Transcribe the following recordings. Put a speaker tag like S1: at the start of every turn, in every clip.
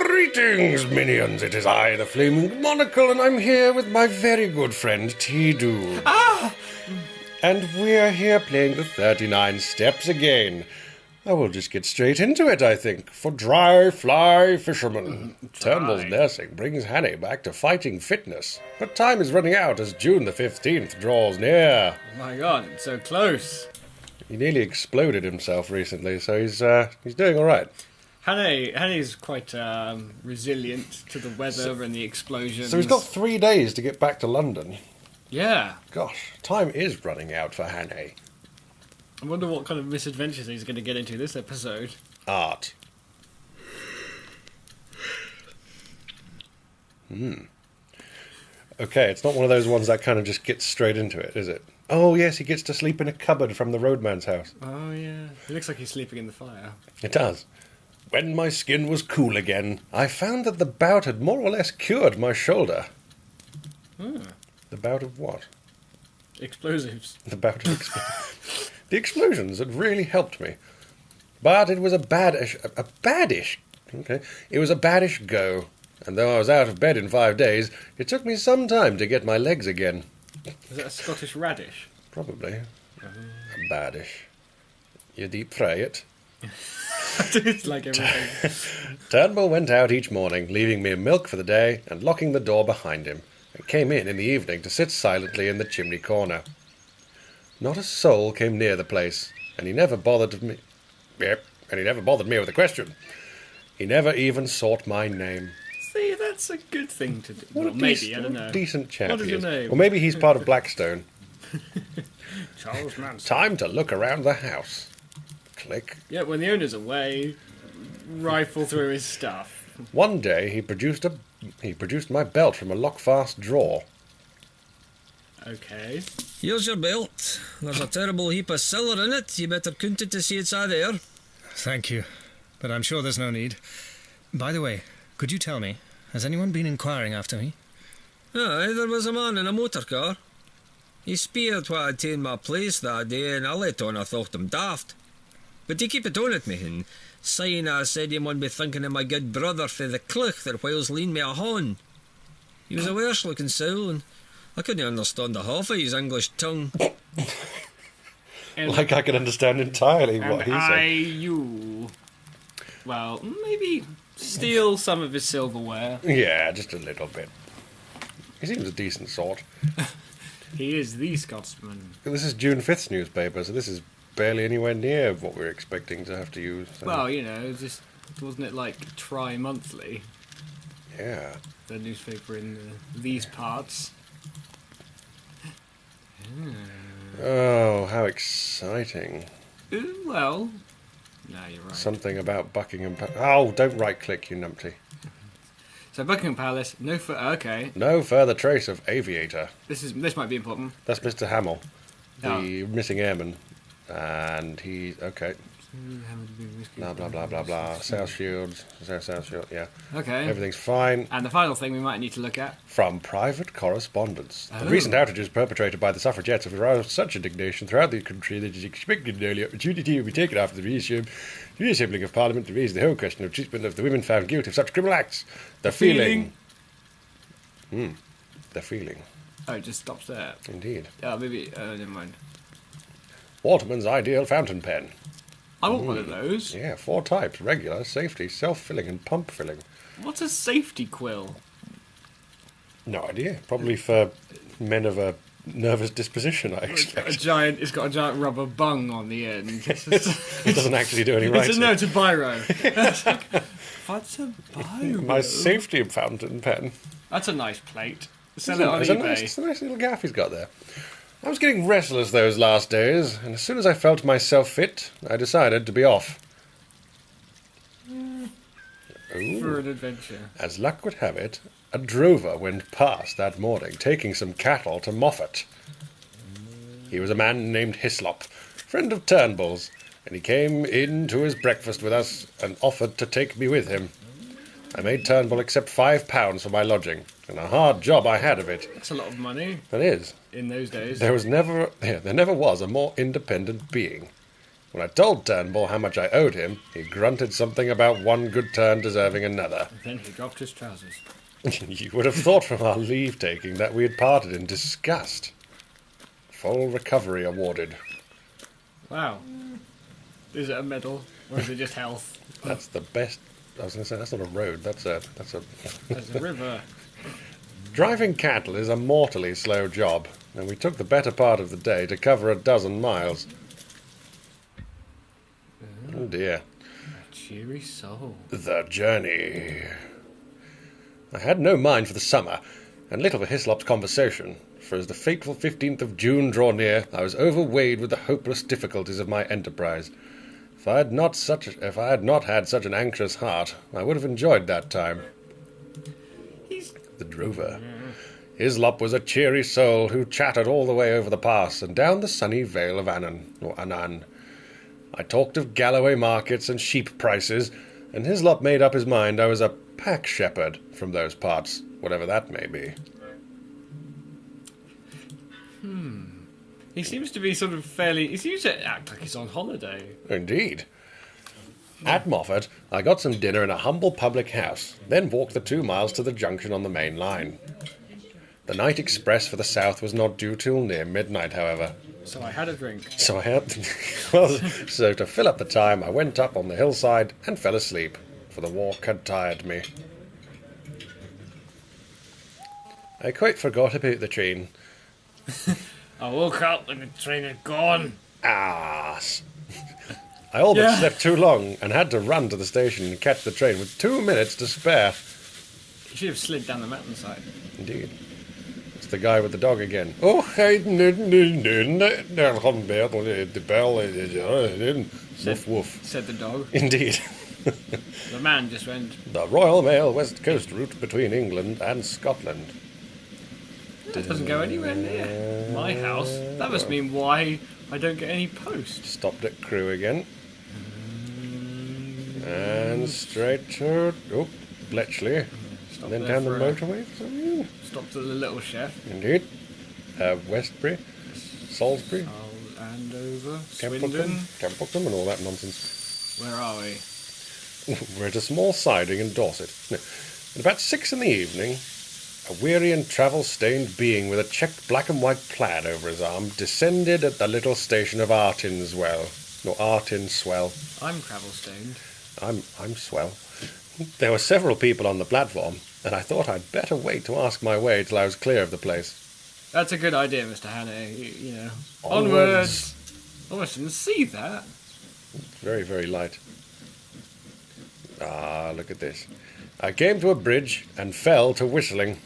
S1: Greetings, minions. It is I, the Flaming Monocle, and I'm here with my very good friend, T-Doo.
S2: Ah!
S1: And we're here playing the 39 steps again. I will just get straight into it, I think. For Dry Fly Fisherman. Turnbull's nursing brings Hannay back to fighting fitness. But time is running out as June the 15th draws near.
S2: Oh my god, it's so close.
S1: He nearly exploded himself recently, so he's doing all right.
S2: Hannay's quite resilient to the weather and the explosions.
S1: So he's got 3 days to get back to London.
S2: Yeah.
S1: Gosh, time is running out for Hannay.
S2: I wonder what kind of misadventures he's going to get into this episode.
S1: Art. Okay, it's not one of those ones that kind of just gets straight into it, is it? Oh, yes, he gets to sleep in a cupboard from the roadman's house.
S2: Oh, yeah. It looks like he's sleeping in the fire.
S1: It does. When my skin was cool again, I found that the bout had more or less cured my shoulder. The bout of what?
S2: Explosives.
S1: The bout of explosions. The explosions had really helped me. But it was a badish... Okay. It was a badish go. And though I was out of bed in 5 days, it took me some time to get my legs again.
S2: Is that a Scottish radish?
S1: Probably. A badish. You deep fry it.
S2: It's like everything.
S1: Turnbull went out each morning, leaving me milk for the day and locking the door behind him, and came in the evening to sit silently in the chimney corner. Not a soul came near the place, and he never bothered me. Yep, and he never bothered me with a question. He never even sought my name.
S2: See, that's a good thing to do.
S1: What
S2: Maybe, I don't know.
S1: Decent chap.
S2: What is your name?
S1: Or maybe he's part of Blackstone.
S2: Charles Manson.
S1: Time to look around the house. Click.
S2: Yeah, when the owner's away, rifle through his stuff.
S1: One day he produced my belt from a lockfast drawer.
S2: Okay.
S3: Here's your belt. There's a terrible heap of silver in it. You better count it to see it's there.
S4: Thank you, but I'm sure there's no need. By the way, could you tell me, has anyone been inquiring after me?
S3: Aye, there was a man in a motor car. He speared what I'd taken my place that day, and I let on I thought him daft. But he keep it on at me, and saying I said he might be thinking of my good brother for the cloch that whiles leaned me a horn. He was a worse looking soul, and I couldn't understand the half of his English tongue.
S1: Like I could understand entirely what he said.
S2: you. Well, maybe steal some of his silverware.
S1: Yeah, just a little bit. He seems a decent sort.
S2: He is the Scotsman.
S1: This is June 5th's newspaper, so this is barely anywhere near what we're expecting to have to use. So.
S2: Well, you know, just wasn't it like Tri-Monthly,
S1: Yeah.
S2: the newspaper in these parts?
S1: Oh, how exciting.
S2: Well, no, you're right.
S1: Something about Buckingham Palace. Oh, don't right-click, you numpty.
S2: So Buckingham Palace, okay.
S1: No further trace of Aviator.
S2: This might be important.
S1: That's Mr. Hamill,
S2: Oh.
S1: the missing airman. And he's... Okay. Blah, blah, blah, blah, blah. South Shields. South Shield, yeah.
S2: Okay.
S1: Everything's fine.
S2: And the final thing we might need to look at.
S1: From private correspondence.
S2: Oh.
S1: The recent outages perpetrated by the suffragettes have aroused such indignation throughout the country that it is expected an early opportunity will be taken after the reassembling of Parliament to raise the whole question of treatment of the women found guilty of such criminal acts. The feeling. The feeling.
S2: Oh, it just stops there.
S1: Indeed.
S2: Oh, maybe. Never mind.
S1: Waterman's ideal fountain pen.
S2: I want one of those.
S1: Yeah, 4 types. Regular, safety, self-filling and pump filling.
S2: What's a safety quill?
S1: No idea. Probably for men of a nervous disposition, I expect.
S2: It's got a giant rubber bung on the end.
S1: It doesn't actually do any writing.
S2: It's a biro. What's a biro?
S1: My safety fountain pen.
S2: That's a nice plate. Sell it on
S1: It's
S2: eBay.
S1: a nice little gaff he's got there. I was getting restless those last days, and as soon as I felt myself fit, I decided to be off. Ooh.
S2: For an adventure.
S1: As luck would have it, a drover went past that morning, taking some cattle to Moffat. He was a man named Hislop, friend of Turnbull's, and he came in to his breakfast with us and offered to take me with him. I made Turnbull accept £5 for my lodging, and a hard job I had of it.
S2: That's a lot of money
S1: That is.
S2: in those days.
S1: There never was a more independent being. When I told Turnbull how much I owed him, he grunted something about one good turn deserving another.
S2: Then he dropped his trousers.
S1: You would have thought from our leave-taking that we had parted in disgust. Full recovery awarded.
S2: Wow. Is it a medal, or is it just health?
S1: That's the best. I was going to say, that's not a road, that's a...
S2: There's a river.
S1: Driving cattle is a mortally slow job, and we took the better part of the day to cover 12 miles. Oh dear.
S2: A cheery soul.
S1: The journey. I had no mind for the summer, and little for Hislop's conversation, for as the fateful 15th of June drew near, I was overweighed with the hopeless difficulties of my enterprise. If I had not had such an anxious heart, I would have enjoyed that time. The drover. Hislop was a cheery soul who chattered all the way over the pass and down the sunny vale of Annan. I talked of Galloway markets and sheep prices, and Hislop made up his mind I was a pack shepherd from those parts, whatever that may be.
S2: He seems to be he seems to act like he's on holiday.
S1: Indeed. At Moffat, I got some dinner in a humble public house, then walked the 2 miles to the junction on the main line. The night express for the south was not due till near midnight, however.
S2: So I had a drink.
S1: So to fill up the time, I went up on the hillside and fell asleep, for the walk had tired me. I quite forgot about the train.
S2: I woke up and the train had gone.
S1: Ass. I all but slept too long and had to run to the station and catch the train with 2 minutes to spare.
S2: You should have slid down the mountainside.
S1: Indeed. It's the guy with the dog again. Oh, woof woof.
S2: Said the dog.
S1: Indeed.
S2: The man just went,
S1: The Royal Mail West Coast route between England and Scotland.
S2: that doesn't go anywhere near my house. That must mean why I don't get any post.
S1: Stopped at Crewe again. And straight to Bletchley.
S2: Stopped
S1: Then
S2: there
S1: down the
S2: for a-
S1: motorway.
S2: Stopped at the Little Chef.
S1: Indeed. Westbury, Salisbury,
S2: Andover,
S1: Templeton,
S2: Swindon.
S1: Templeton and all that nonsense.
S2: Where are we?
S1: We're at a small siding in Dorset. No. At about 6 in the evening, a weary and travel-stained being with a checked black and white plaid over his arm descended at the little station of Artinswell. No, Artinswell.
S2: I'm travel stained.
S1: I'm swell. There were several people on the platform, and I thought I'd better wait to ask my way till I was clear of the place.
S2: That's a good idea, Mr. Hannay. You know.
S1: Onwards.
S2: Oh, I didn't see that.
S1: Very, very light. Ah, look at this. I came to a bridge and fell to whistling.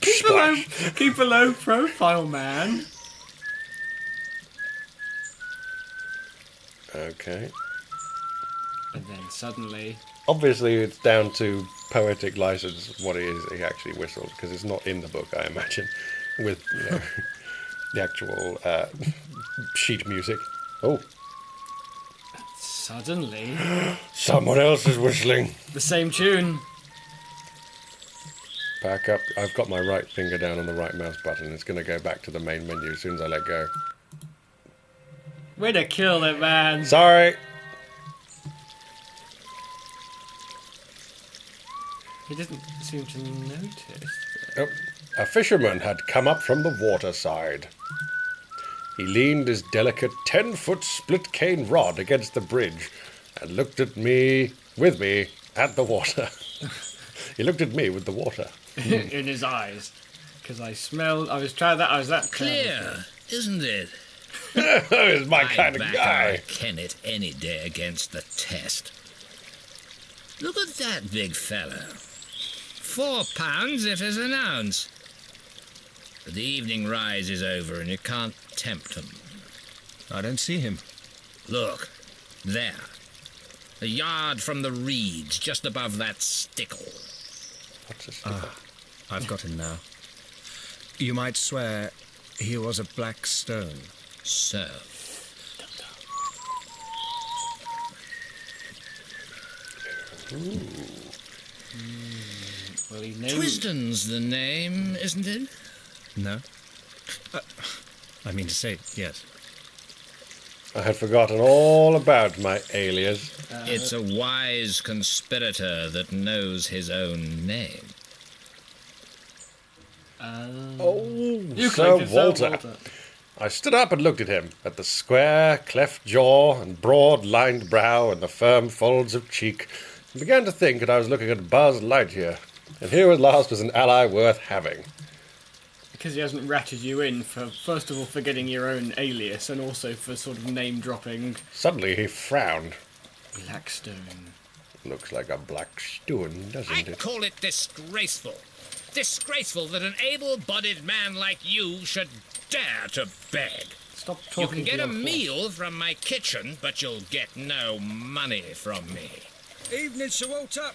S2: Keep a low profile, man.
S1: Okay.
S2: And then suddenly,
S1: Obviously, it's down to poetic license what it is he actually whistled, because it's not in the book, I imagine, with the actual sheet music. Oh,
S2: suddenly,
S1: someone else is whistling.
S2: the same tune.
S1: Back up. I've got my right finger down on the right mouse button. It's going to go back to the main menu as soon as I let go.
S2: Way to kill it, man.
S1: Sorry.
S2: He didn't seem to notice.
S1: Oh, a fisherman had come up from the waterside. He leaned his delicate 10-foot split cane rod against the bridge and looked at me, at the water. He looked at me with the water.
S2: In his eyes. Because I was that
S5: Clear, isn't it?
S1: He's my kind of
S5: I'd back
S1: guy.
S5: our Kennet any day against the test. Look at that big fella. 4 pounds if it's an ounce. But the evening rise is over and you can't tempt him.
S4: I don't see him.
S5: Look, there. A yard from the reeds, just above that stickle.
S1: What's a sticker?
S4: I've got him now. You might swear he was a black stone.
S5: So,
S2: Well, he named
S5: Twisden's the name, isn't it?
S4: No? I mean to say, yes.
S1: I had forgotten all about my alias.
S5: It's a wise conspirator that knows his own name.
S2: You
S1: Sir
S2: clicked it,
S1: Walter. I stood up and looked at him, at the square, cleft jaw and broad-lined brow and the firm folds of cheek, and began to think that I was looking at Buzz Lightyear. And here at last was an ally worth having.
S2: Because he hasn't ratted you in for, first of all, forgetting your own alias, and also for sort of name-dropping
S1: Suddenly he frowned.
S2: Blackstone.
S1: Looks like a black stone, doesn't
S5: I
S1: it?
S5: call it disgraceful. Disgraceful that an able-bodied man like you should dare to beg.
S2: Stop
S5: You
S2: talking
S5: can get
S2: to
S5: a
S2: your horse.
S5: meal from my kitchen, but you'll get no money from me.
S3: Evening, Sir Walter.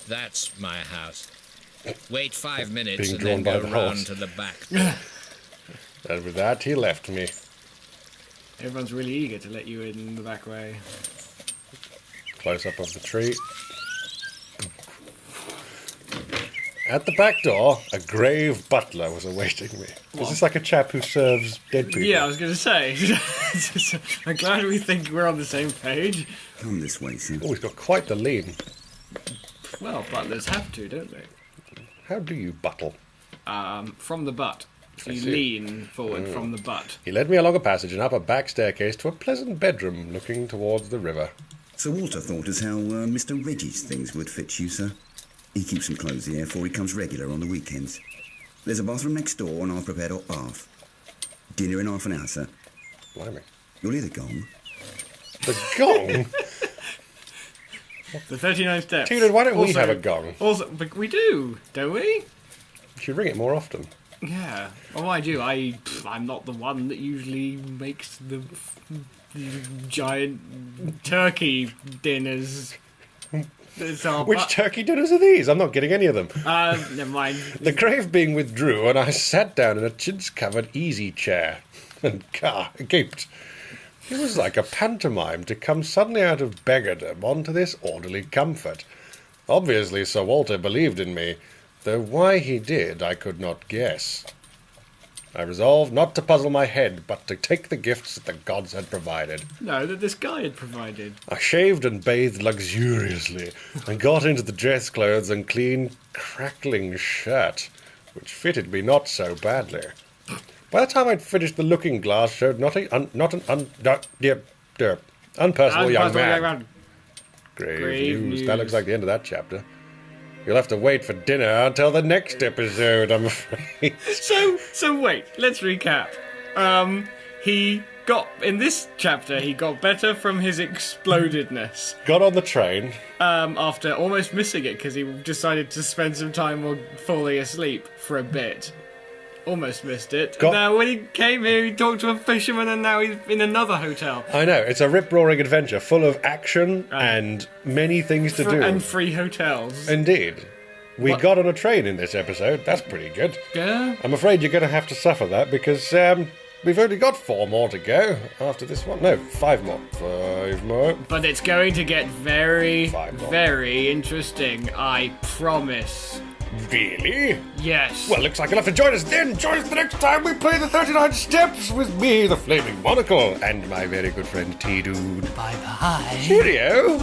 S5: That's my house. Wait 5 minutes
S1: Being
S5: and
S1: drawn
S5: then
S1: by
S5: go
S1: the
S5: round
S1: horse.
S5: to the back.
S1: And with that he left me.
S2: Everyone's really eager to let you in the back way.
S1: Close up of the tree. At the back door, a grave butler was awaiting me. Is this like a chap who serves dead people?
S2: Yeah, I was going to say. I'm glad we think we're on the same page.
S6: Come this way, sir.
S1: Oh, he's got quite the lean.
S2: Well, butlers have to, don't they?
S1: How do you buttle?
S2: From the butt. So
S1: I
S2: you
S1: see.
S2: lean forward from the butt.
S1: He led me along a passage and up a back staircase to a pleasant bedroom looking towards the river.
S6: Sir Walter thought as how Mr. Reggie's things would fit you, sir. He keeps some clothes here, for he comes regular on the weekends. There's a bathroom next door, and I've prepared hot bath. Dinner in half an hour, sir.
S1: Blimey.
S6: You'll hear the gong.
S1: The gong?
S2: The 39 steps.
S1: Tina, why don't we
S2: Also-
S1: have a gong?
S2: Also, but we do, don't we?
S1: You should ring it more often.
S2: Yeah. Oh, I do. I'm not the one that usually makes the giant turkey dinners. It's our
S1: Which turkey dinners are these? I'm not getting any of them.
S2: never mind.
S1: The grave being withdrew, and I sat down in a chintz-covered easy chair and gaped. It was like a pantomime to come suddenly out of beggardom onto this orderly comfort. Obviously, Sir Walter believed in me, though why he did I could not guess. I resolved not to puzzle my head, but to take the gifts that the gods had provided.
S2: No, that this guy had provided.
S1: I shaved and bathed luxuriously, and got into the dress clothes and clean, crackling shirt, which fitted me not so badly. By the time I'd finished, the looking-glass showed unpersonable young man. Grave news. That looks like the end of that chapter. You'll have to wait for dinner until the next episode, I'm afraid.
S2: So wait, let's recap. He got, in this chapter, he got better from his explodedness.
S1: Got on the train.
S2: After almost missing it because he decided to spend some time while falling asleep for a bit. Almost missed it.
S1: Got-
S2: Now, when he came here, he talked to a fisherman, and now he's in another hotel.
S1: I know, it's a rip-roaring adventure full of action and many things to do.
S2: And free hotels.
S1: Indeed. We
S2: What-
S1: got on a train in this episode. That's pretty good.
S2: Yeah?
S1: I'm afraid you're going to have to suffer that because we've only got 4 more to go after this one. No, 5 more. 5 more.
S2: But it's going to get very,
S1: 5 more.
S2: very interesting, I promise.
S1: Really?
S2: Yes.
S1: Well, looks like you'll have to join us then. Join us the next time we play the 39 Steps with me, the Flaming Monocle, and my very good friend T-Dude.
S2: Bye-bye.
S1: Cheerio!